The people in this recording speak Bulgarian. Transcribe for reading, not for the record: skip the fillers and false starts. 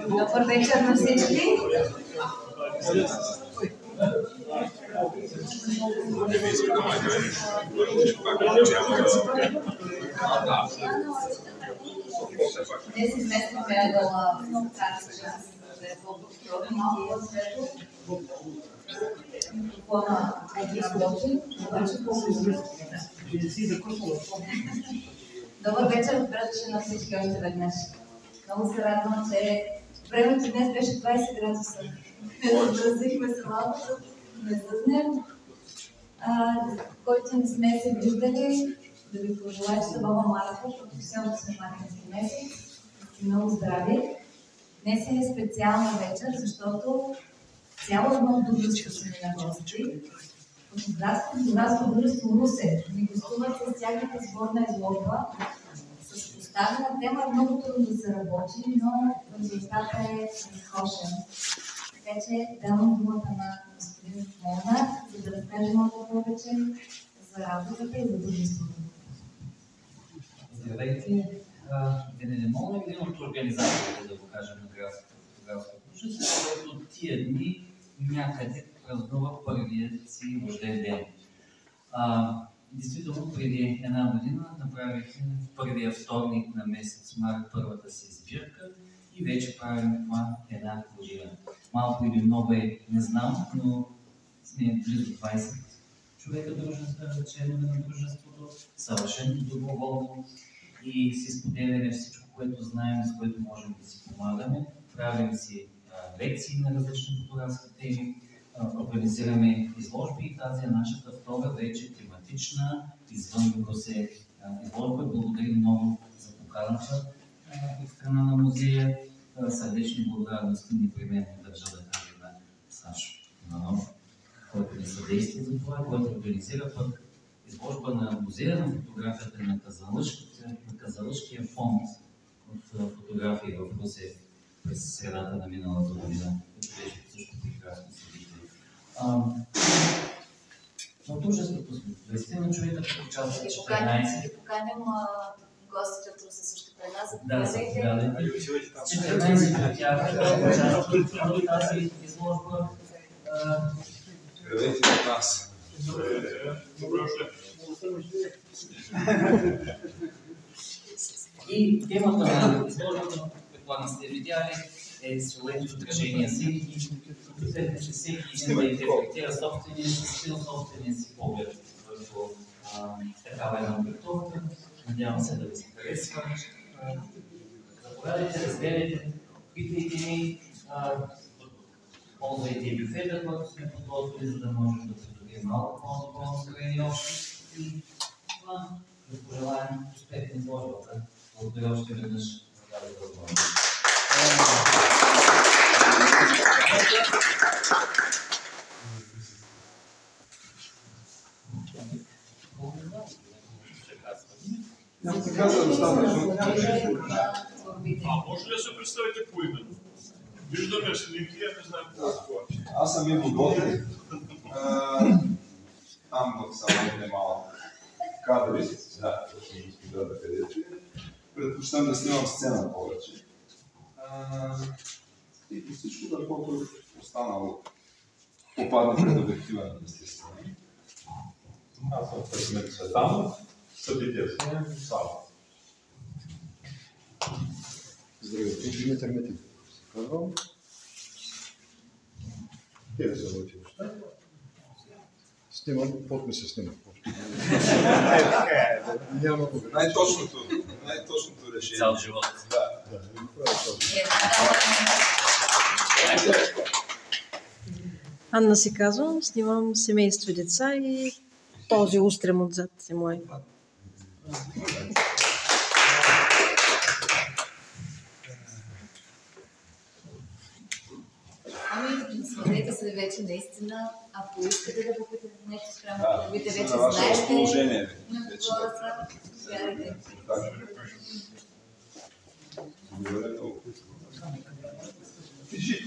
Добър вечер на всички. Днес известно бях дала много тази част, да е по-пространно, малко по-светло. Микрофона е изготвен, обаче по-възможно. Добър вечер, братче на всички още веднъж. Много се радвам, че времето днес беше 20 градуса. Разразихме се малко, не зъзнем. Който не сме се виждали, да ви пожелая, че Баба Марко, професионално сме махненски месец и много здраве. Днес е специална вечер, защото цяло едно дружество сме на гости. Фотографско дружество Русе ни гостуват с тяхната сборна изложба. С поставена тема е много трудно да се работи, но резултатът е разкошен. Така че давам думата на господин Молнар, за да разкаже малко повече за работата и за дружеството. Здравейте! Венеде Молнар е един от организаторите, да го кажем, на градското фотографско дружество, което тия дни някъде празнува първият си рожден ден. Действително, преди една година направихме в първия вторник на месец март първата си сбирка и вече правим това една година. Малко или много не знам, но сме близо 20 човека членове на дружеството, съвършено доброволно и си споделяме всичко, което знаем, с което можем да си помагаме. Правим си лекции на различни фотографски теми, организираме изложби и тази е нашата втора вече тематична извън Русе изложба. Благодарим много за поканата от страна на музея. Сърдечни благодарности непременно държа да кажа на Сашо Иванов, който ни съдейства за това, който организира пък изложба на музея на фотографията на Казалъшкия фонд от фотографии в Русе през средата на миналата година. Беше също прекрасно събитие. В дружеството сме 20 на човека, които участват 14. Ще поканим гостите от Русе също при нас. Да, заповядайте. 14 от тях участват в тази изложба. Здравейте от нас. И темата на изложбата, предполагам сте видяли, е силует отражение. Всеки един да интерпретира собствения си стил, собствения си поглед в Надявам се да ви се харесва. Заповядайте, разгледайте, питайте ни, ползвайте и бюфета, който сме подготвили, за да може да придобие малко по-добро настроение още. И това да пожелаем успех на изложбата. Благодаря още веднъж за тази възможност. Може ли да се представите поименно? Виждаме снимки, не знам какво е. Аз съм Иво Ботев. Там в салон малко кадри, да, точно господата където е. Предпочитам да снимам сцена повече. И по всичко, каквото останало попадне пред обектива, естествено. Аз съм Красимир Цветанов, съдите снимам и Слава. Здравейте, Димитър Метин. Те са училища. Снимам, подпис се снимам. Най-точното решение. Цял живот. Анна се казвам, снимам семейство и деца и този устрем отзад е мой. Смотрете се вече наистина, ако искате да попитате нещо спрямо, Да, вече на ваше знаете разположение. на какво са, вярвайте. Благодаря много. Пишите.